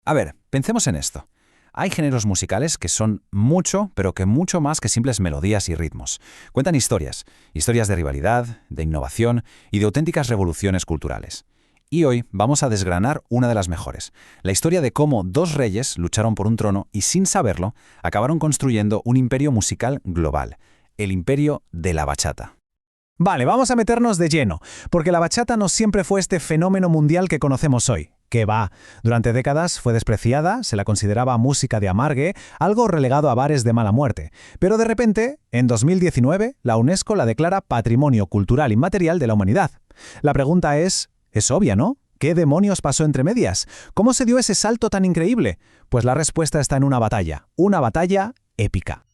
A ver, pensemos en esto. Hay géneros musicales que son mucho, pero que mucho más que simples melodías y ritmos. Cuentan historias, historias de rivalidad, de innovación y de auténticas revoluciones culturales. Y hoy vamos a desgranar una de las mejores, la historia de cómo dos reyes lucharon por un trono y sin saberlo acabaron construyendo un imperio musical global, el imperio de la bachata. Vale, vamos a meternos de lleno, porque la bachata no siempre fue este fenómeno mundial que conocemos hoy. Que va, durante décadas fue despreciada, se la consideraba música de amargue, algo relegado a bares de mala muerte. Pero de repente, en 2019, la UNESCO la declara Patrimonio Cultural Inmaterial de la Humanidad. La pregunta es obvia, ¿no? ¿Qué demonios pasó entre medias? ¿Cómo se dio ese salto tan increíble? Pues la respuesta está en una batalla épica.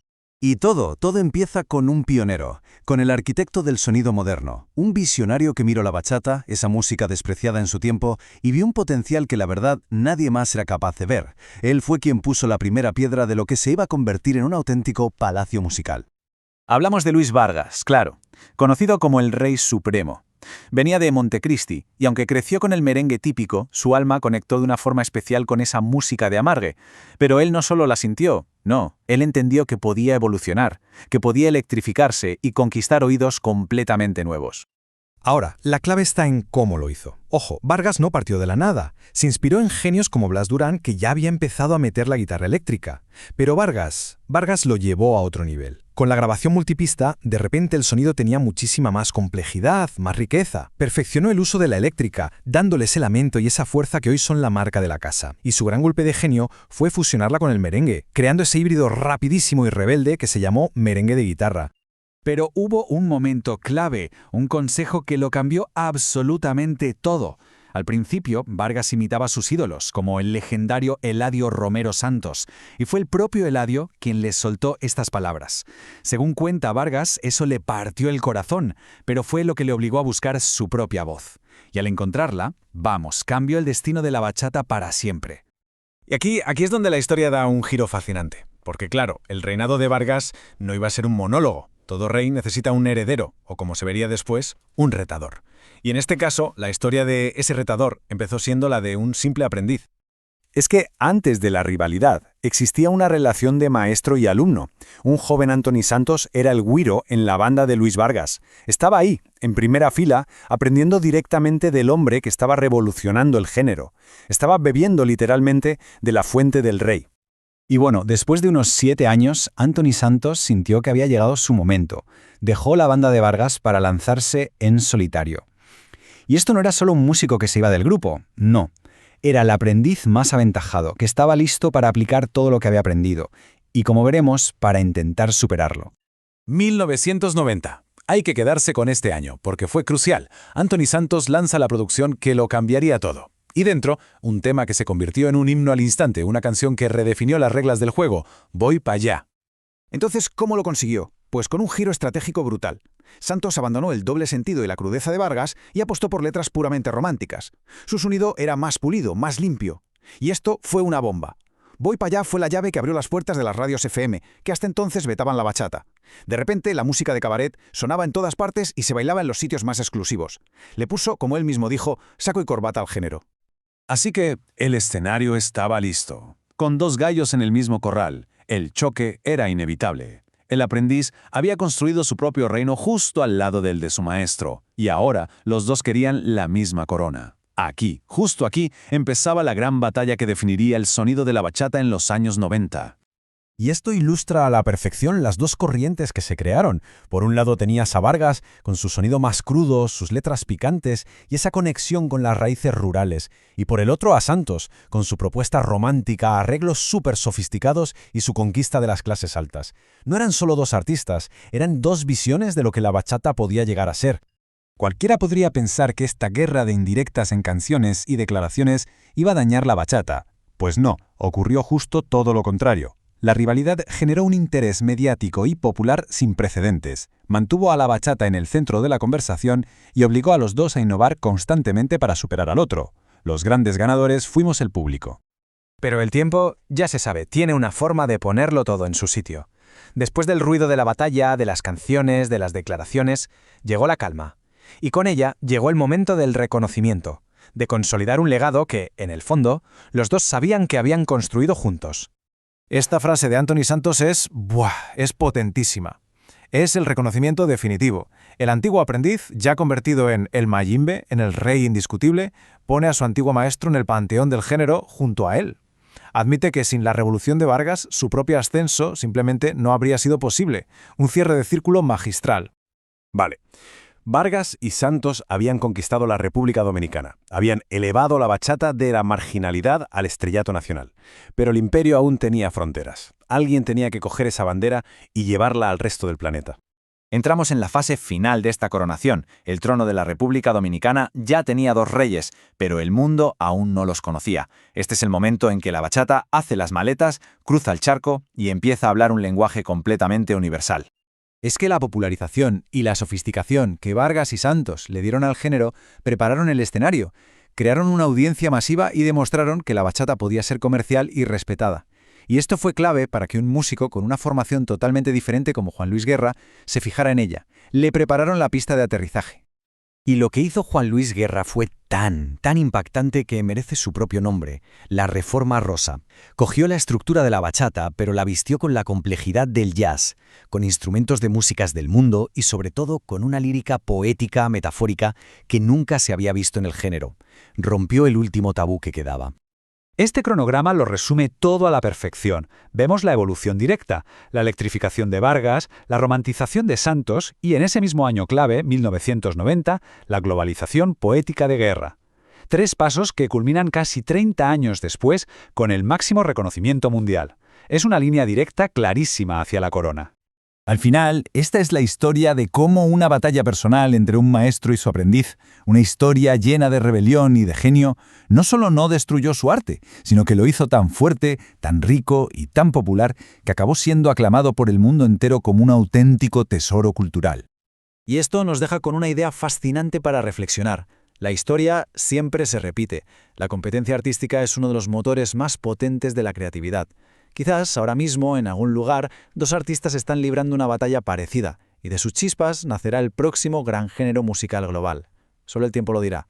Y todo empieza con un pionero, con el arquitecto del sonido moderno, un visionario que miró la bachata, esa música despreciada en su tiempo, y vio un potencial que la verdad nadie más era capaz de ver. Él fue quien puso la primera piedra de lo que se iba a convertir en un auténtico palacio musical. Hablamos de Luis Vargas, claro, conocido como el Rey Supremo. Venía de Montecristi, y aunque creció con el merengue típico, su alma conectó de una forma especial con esa música de amargue. Pero él no solo la sintió, no, él entendió que podía evolucionar, que podía electrificarse y conquistar oídos completamente nuevos. Ahora, la clave está en cómo lo hizo. Ojo, Vargas no partió de la nada. Se inspiró en genios como Blas Durán, que ya había empezado a meter la guitarra eléctrica. Pero Vargas lo llevó a otro nivel. Con la grabación multipista, de repente el sonido tenía muchísima más complejidad, más riqueza. Perfeccionó el uso de la eléctrica, dándole ese lamento y esa fuerza que hoy son la marca de la casa. Y su gran golpe de genio fue fusionarla con el merengue, creando ese híbrido rapidísimo y rebelde que se llamó merengue de guitarra. Pero hubo un momento clave, un consejo que lo cambió absolutamente todo. Al principio, Vargas imitaba a sus ídolos, como el legendario Eladio Romero Santos, y fue el propio Eladio quien les soltó estas palabras. Según cuenta Vargas, eso le partió el corazón, pero fue lo que le obligó a buscar su propia voz. Y al encontrarla, cambió el destino de la bachata para siempre. Y aquí es donde la historia da un giro fascinante. Porque claro, el reinado de Vargas no iba a ser un monólogo. Todo rey necesita un heredero, o como se vería después, un retador. Y en este caso, la historia de ese retador empezó siendo la de un simple aprendiz. Es que antes de la rivalidad existía una relación de maestro y alumno. Un joven Antoni Santos era el güiro en la banda de Luis Vargas. Estaba ahí, en primera fila, aprendiendo directamente del hombre que estaba revolucionando el género. Estaba bebiendo literalmente de la fuente del rey. Y bueno, después de unos 7 años, Antoni Santos sintió que había llegado su momento. Dejó la banda de Vargas para lanzarse en solitario. Y esto no era solo un músico que se iba del grupo, no. Era el aprendiz más aventajado, que estaba listo para aplicar todo lo que había aprendido. Y como veremos, para intentar superarlo. 1990. Hay que quedarse con este año, porque fue crucial. Antoni Santos lanza la producción que lo cambiaría todo. Y dentro, un tema que se convirtió en un himno al instante, una canción que redefinió las reglas del juego, Voy pa' allá. Entonces, ¿cómo lo consiguió? Pues con un giro estratégico brutal. Santos abandonó el doble sentido y la crudeza de Vargas y apostó por letras puramente románticas. Su sonido era más pulido, más limpio. Y esto fue una bomba. Voy pa' allá fue la llave que abrió las puertas de las radios FM, que hasta entonces vetaban la bachata. De repente, la música de cabaret sonaba en todas partes y se bailaba en los sitios más exclusivos. Le puso, como él mismo dijo, saco y corbata al género. Así que el escenario estaba listo. Con dos gallos en el mismo corral, el choque era inevitable. El aprendiz había construido su propio reino justo al lado del de su maestro, y ahora los dos querían la misma corona. Aquí, justo aquí, empezaba la gran batalla que definiría el sonido de la bachata en los años 90. Y esto ilustra a la perfección las dos corrientes que se crearon. Por un lado tenías a Vargas, con su sonido más crudo, sus letras picantes y esa conexión con las raíces rurales. Y por el otro a Santos, con su propuesta romántica, arreglos súper sofisticados y su conquista de las clases altas. No eran solo dos artistas, eran dos visiones de lo que la bachata podía llegar a ser. Cualquiera podría pensar que esta guerra de indirectas en canciones y declaraciones iba a dañar la bachata. Pues no, ocurrió justo todo lo contrario. La rivalidad generó un interés mediático y popular sin precedentes, mantuvo a la bachata en el centro de la conversación y obligó a los dos a innovar constantemente para superar al otro. Los grandes ganadores fuimos el público. Pero el tiempo, ya se sabe, tiene una forma de ponerlo todo en su sitio. Después del ruido de la batalla, de las canciones, de las declaraciones, llegó la calma. Y con ella llegó el momento del reconocimiento. de consolidar un legado que, en el fondo, los dos sabían que habían construido juntos. Esta frase de Anthony Santos es potentísima. Es el reconocimiento definitivo. El antiguo aprendiz, ya convertido en el Mayimbe, en el rey indiscutible, pone a su antiguo maestro en el panteón del género junto a él. Admite que sin la revolución de Vargas, su propio ascenso simplemente no habría sido posible. Un cierre de círculo magistral. Vale. Vargas y Santos habían conquistado la República Dominicana, habían elevado la bachata de la marginalidad al estrellato nacional. Pero el imperio aún tenía fronteras. Alguien tenía que coger esa bandera y llevarla al resto del planeta. Entramos en la fase final de esta coronación. El trono de la República Dominicana ya tenía 2 reyes, pero el mundo aún no los conocía. Este es el momento en que la bachata hace las maletas, cruza el charco y empieza a hablar un lenguaje completamente universal. Es que la popularización y la sofisticación que Vargas y Santos le dieron al género prepararon el escenario, crearon una audiencia masiva y demostraron que la bachata podía ser comercial y respetada. Y esto fue clave para que un músico con una formación totalmente diferente como Juan Luis Guerra se fijara en ella. Le prepararon la pista de aterrizaje. Y lo que hizo Juan Luis Guerra fue tan impactante que merece su propio nombre, la Reforma Rosa. Cogió la estructura de la bachata, pero la vistió con la complejidad del jazz, con instrumentos de músicas del mundo y sobre todo con una lírica poética, metafórica, que nunca se había visto en el género. Rompió el último tabú que quedaba. Este cronograma lo resume todo a la perfección. Vemos la evolución directa, la electrificación de Vargas, la romantización de Santos y en ese mismo año clave, 1990, la globalización poética de Guerra. 3 pasos que culminan casi 30 años después con el máximo reconocimiento mundial. Es una línea directa clarísima hacia la corona. Al final, esta es la historia de cómo una batalla personal entre un maestro y su aprendiz, una historia llena de rebelión y de genio, no solo no destruyó su arte, sino que lo hizo tan fuerte, tan rico y tan popular que acabó siendo aclamado por el mundo entero como un auténtico tesoro cultural. Y esto nos deja con una idea fascinante para reflexionar. La historia siempre se repite. La competencia artística es uno de los motores más potentes de la creatividad. Quizás ahora mismo, en algún lugar, 2 artistas están librando una batalla parecida, y de sus chispas nacerá el próximo gran género musical global. Solo el tiempo lo dirá.